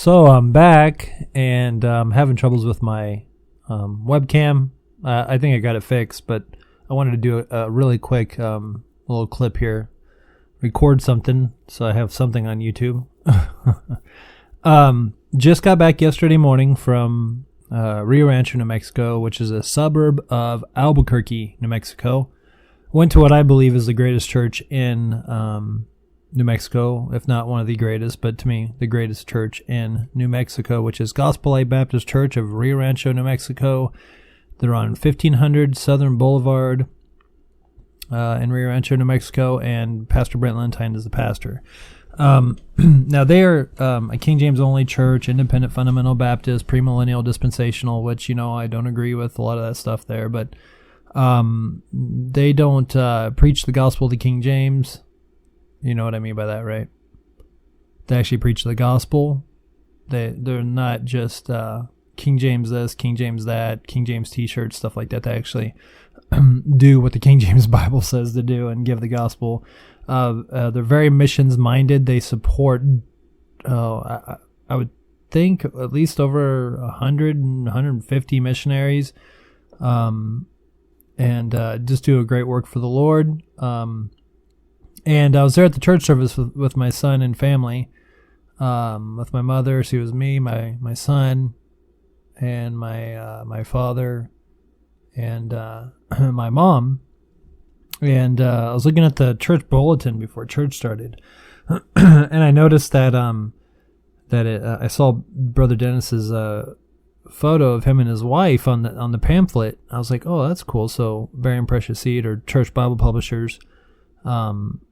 So I'm back, and I'm having troubles with my webcam. I think I got it fixed, but I wanted to do a really quick little clip here. Record something, so I have something on YouTube. Just got back yesterday morning from Rio Rancho, New Mexico, which is a suburb of Albuquerque, New Mexico. Went to what I believe is the greatest church in New Mexico, if not one of the greatest, but to me, the greatest church in New Mexico, which is Gospel Light Baptist Church of Rio Rancho, New Mexico. They're on 1500 Southern Boulevard in Rio Rancho, New Mexico, and Pastor Brent Lentine is the pastor. Now, they are a King James only church, independent fundamental Baptist, premillennial dispensational, which, I don't agree with a lot of that stuff there, but they don't preach the gospel to King James. You know what I mean by that, right? They actually preach the gospel. They're not just King James this, King James that, King James t-shirts, stuff like that. They actually do what the King James Bible says to do and give the gospel. They're very missions minded. They support, I would think, at least over 100 and 150 missionaries, and just do a great work for the Lord. And I was there at the church service with my son and family, with my mother. So it was me, my son, and my father, and my mom. And I was looking at the church bulletin before church started, and I noticed that I saw Brother Dennis's photo of him and his wife on the pamphlet. I was like, oh, that's cool. So Bearing Precious Seed or Church Bible Publishers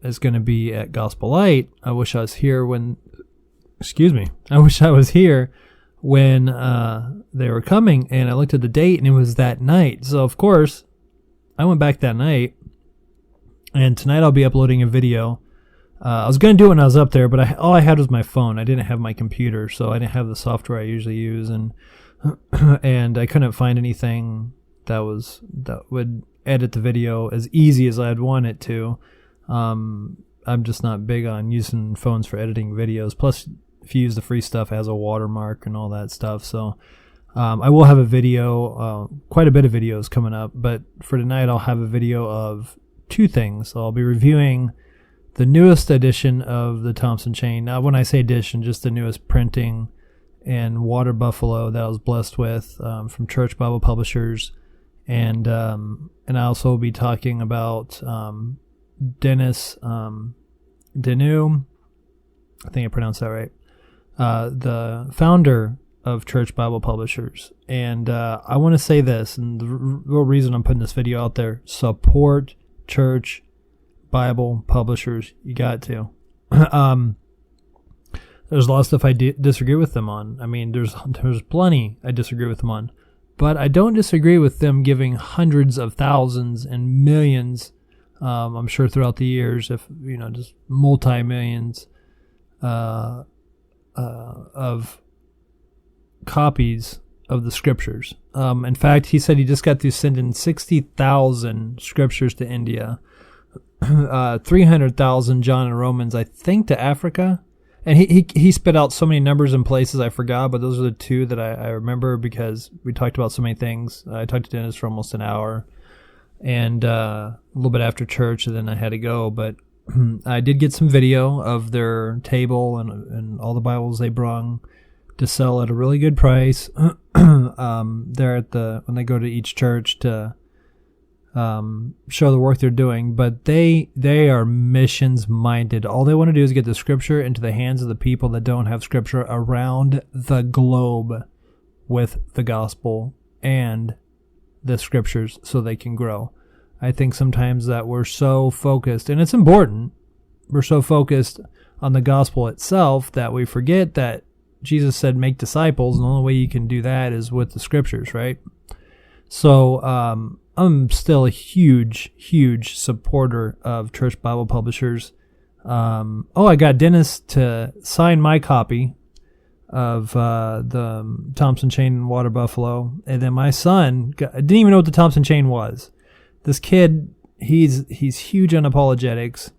is going to be at Gospel Light. I wish I was here when they were coming, and I looked at the date and it was that night. So of course I went back that night, and tonight I'll be uploading a video. I was going to do it when I was up there, but all I had was my phone. I didn't have my computer, so I didn't have the software I usually use, and I couldn't find anything that would edit the video as easy as I'd want it to. I'm just not big on using phones for editing videos. Plus, if you use the free stuff, it has a watermark and all that stuff. So I will have a video, quite a bit of videos coming up. But for tonight, I'll have a video of two things. So I'll be reviewing the newest edition of the Thompson Chain. Now, when I say edition, just the newest printing in water buffalo that I was blessed with from Church Bible Publishers. And I also will be talking about Dennis Deneau, I think I pronounced that right, the founder of Church Bible Publishers. And I want to say this, and the real reason I'm putting this video out there: support Church Bible Publishers. You got to. There's a lot of stuff I disagree with them on. I mean, there's plenty I disagree with them on. But I don't disagree with them giving hundreds of thousands and millions, I'm sure throughout the years, if just multi-millions of copies of the scriptures. In fact, he said he just got through sending 60,000 scriptures to India, 300,000 John and Romans, I think, to Africa. And he spit out so many numbers and places I forgot, but those are the two that I remember because we talked about so many things. I talked to Dennis for almost an hour, and a little bit after church, and then I had to go. But I did get some video of their table and all the Bibles they brung to sell at a really good price. They're when they go to each church to show the work they're doing, but they are missions minded. All they want to do is get the scripture into the hands of the people that don't have scripture around the globe with the gospel and the scriptures so they can grow. I think sometimes that we're so focused, and it's important, we're so focused on the gospel itself that we forget that Jesus said make disciples, and the only way you can do that is with the scriptures, right? So I'm still a huge, huge supporter of Church Bible Publishers. I got Dennis to sign my copy of the Thompson Chain Water Buffalo, and then my son didn't even know what the Thompson Chain was. This kid, he's huge on apologetics,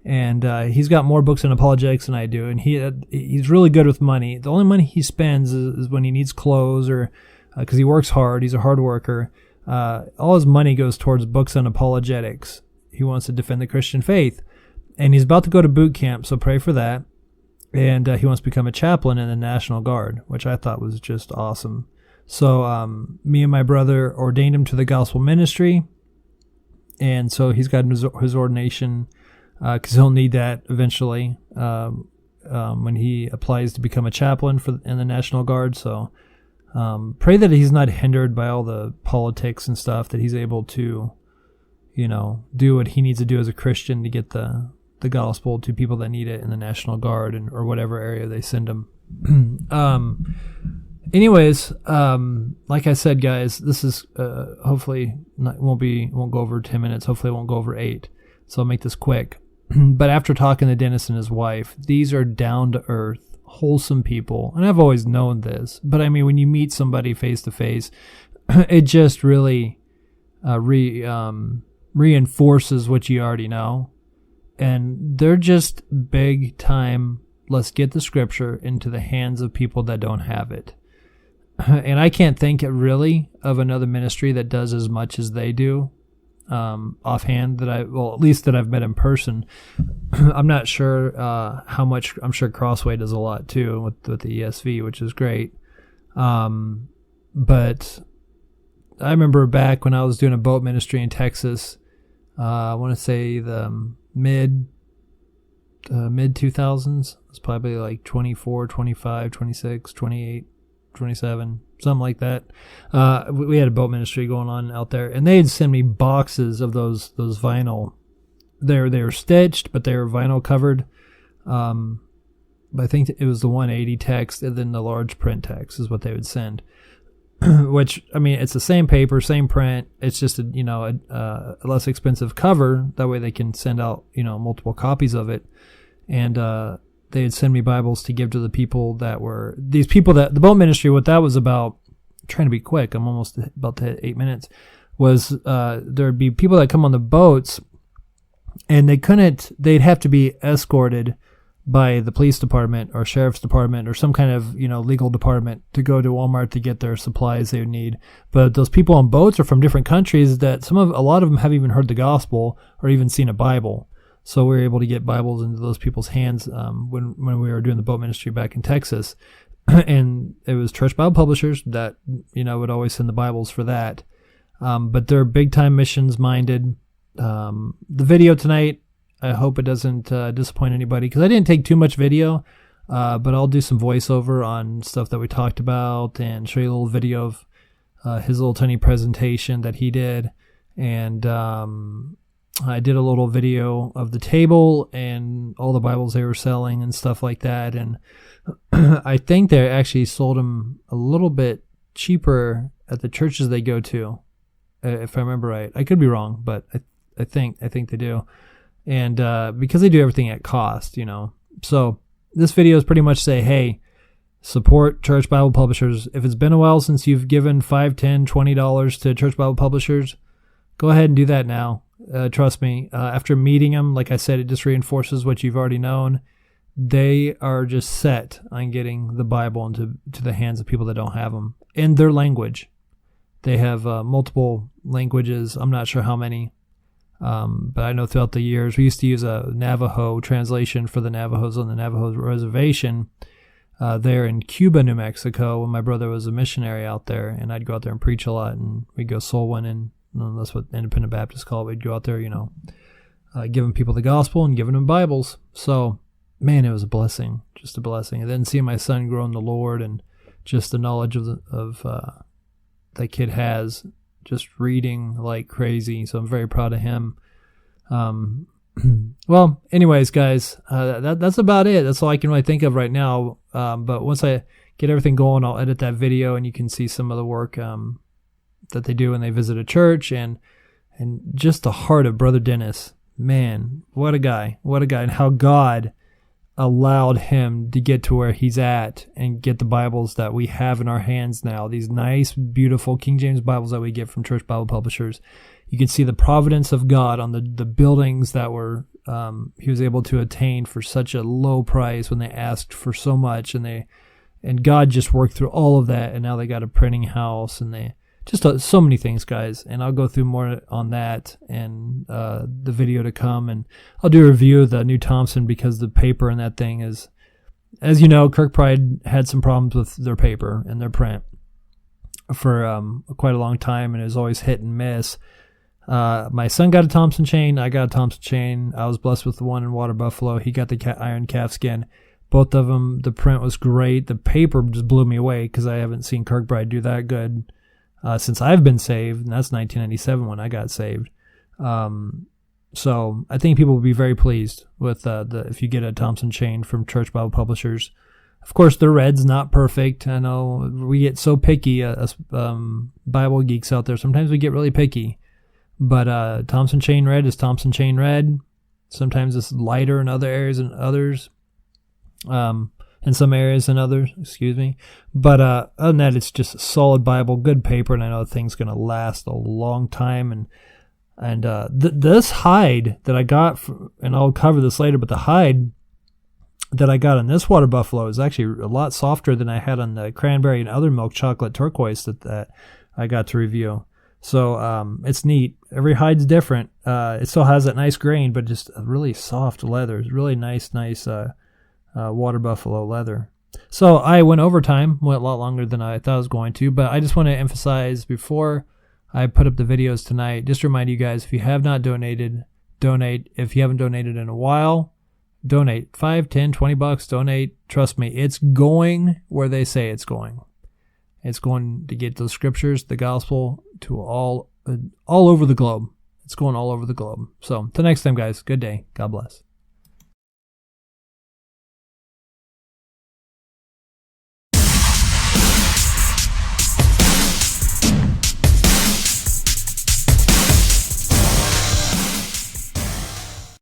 And he's got more books in apologetics than I do, and he's really good with money. The only money he spends is when he needs clothes or because he works hard. He's a hard worker. All his money goes towards books on apologetics. He wants to defend the Christian faith. And he's about to go to boot camp, so pray for that. And he wants to become a chaplain in the National Guard, which I thought was just awesome. So me and my brother ordained him to the gospel ministry. And so he's got his ordination because he'll need that eventually when he applies to become a chaplain in the National Guard. So pray that he's not hindered by all the politics and stuff, that he's able to, do what he needs to do as a Christian to get the gospel to people that need it in the National Guard or whatever area they send him. Anyways, like I said, guys, this is hopefully won't go over 10 minutes. Hopefully it won't go over 8. So I'll make this quick. But after talking to Dennis and his wife, these are down-to-earth, wholesome people. And I've always known this. But I mean, when you meet somebody face-to-face, it just really reinforces what you already know. And they're just big time, let's get the scripture into the hands of people that don't have it. And I can't think really of another ministry that does as much as they do. Offhand at least that I've met in person. I'm not sure how much. I'm sure Crossway does a lot too with the ESV, which is great. But I remember back when I was doing a boat ministry in Texas. I want to say the mid 2000s. It's probably like 24, 25, 26, 28. 27, something like that. We had a boat ministry going on out there, and they'd send me boxes of those vinyl. They were stitched, but they were vinyl covered. But I think it was the 180 text, and then the large print text is what they would send. Which, I mean, it's the same paper, same print. It's just a less expensive cover. That way they can send out multiple copies of it, and they'd send me Bibles to give to the people the boat ministry, what that was about, I'm trying to be quick, I'm almost about to hit 8 minutes, was there'd be people that come on the boats, and they'd have to be escorted by the police department or sheriff's department or some kind of, legal department to go to Walmart to get their supplies they would need. But those people on boats are from different countries that a lot of them haven't even heard the gospel or even seen a Bible. So we were able to get Bibles into those people's hands when we were doing the boat ministry back in Texas. And it was Church Bible Publishers that, would always send the Bibles for that. But they're big-time missions-minded. The video tonight, I hope it doesn't disappoint anybody, because I didn't take too much video, but I'll do some voiceover on stuff that we talked about and show you a little video of his little tiny presentation that he did. And I did a little video of the table and all the Bibles they were selling and stuff like that. And I think they actually sold them a little bit cheaper at the churches they go to, if I remember right. I could be wrong, but I think they do. And because they do everything at cost, So this video is pretty much say, hey, support Church Bible Publishers. If it's been a while since you've given $5, $10, $20 to Church Bible Publishers, go ahead and do that now. Trust me, after meeting them, like I said, it just reinforces what you've already known. They are just set on getting the Bible into the hands of people that don't have them in their language. They have multiple languages. I'm not sure how many, but I know throughout the years, we used to use a Navajo translation for the Navajos on the Navajo reservation there in Cuba, New Mexico, when my brother was a missionary out there, and I'd go out there and preach a lot, and we'd go soul winning. That's what Independent Baptists call it. We'd go out there, giving people the gospel and giving them Bibles. So, man, it was a blessing, just a blessing. And then seeing my son grow in the Lord and just the knowledge of that kid has, just reading like crazy. So I'm very proud of him. Well, anyways, guys, that's about it. That's all I can really think of right now. But once I get everything going, I'll edit that video and you can see some of the work that they do when they visit a church, and just the heart of Brother Dennis. Man, what a guy, and how God allowed him to get to where he's at and get the Bibles that we have in our hands now, these nice, beautiful King James Bibles that we get from Church Bible Publishers. You can see the providence of God on the buildings that were he was able to attain for such a low price when they asked for so much, and God just worked through all of that, and now they got a printing house, and they just so many things, guys. And I'll go through more on that and the video to come, and I'll do a review of the new Thompson because the paper in that thing is, as you know, Kirkbride had some problems with their paper and their print for quite a long time, and it was always hit and miss. My son got a Thompson chain. I got a Thompson chain. I was blessed with the one in Water Buffalo. He got the iron calfskin. Both of them, the print was great. The paper just blew me away because I haven't seen Kirkbride do that good since I've been saved, and that's 1997 when I got saved. So I think people will be very pleased with if you get a Thompson chain from Church Bible Publishers. Of course, the red's not perfect. I know we get so picky, us Bible geeks out there. Sometimes we get really picky. But Thompson chain red is Thompson chain red. Sometimes it's lighter in other areas than others. In some areas than others, excuse me. But other than that, it's just a solid Bible, good paper, and I know the thing's going to last a long time. And this hide that I got, and I'll cover this later, but the hide that I got on this Water Buffalo is actually a lot softer than I had on the cranberry and other milk chocolate turquoise that I got to review. So it's neat. Every hide's different. It still has that nice grain, but just a really soft leather. It's really nice Water Buffalo leather. So I went overtime, went a lot longer than I thought I was going to, but I just want to emphasize before I put up the videos tonight, just to remind you guys, if you have not donated, donate. If you haven't donated in a while, donate. $5, $10, $20, donate. Trust me, it's going where they say it's going. It's going to get those scriptures, the gospel, to all over the globe. It's going all over the globe. So, till next time, guys, good day. God bless.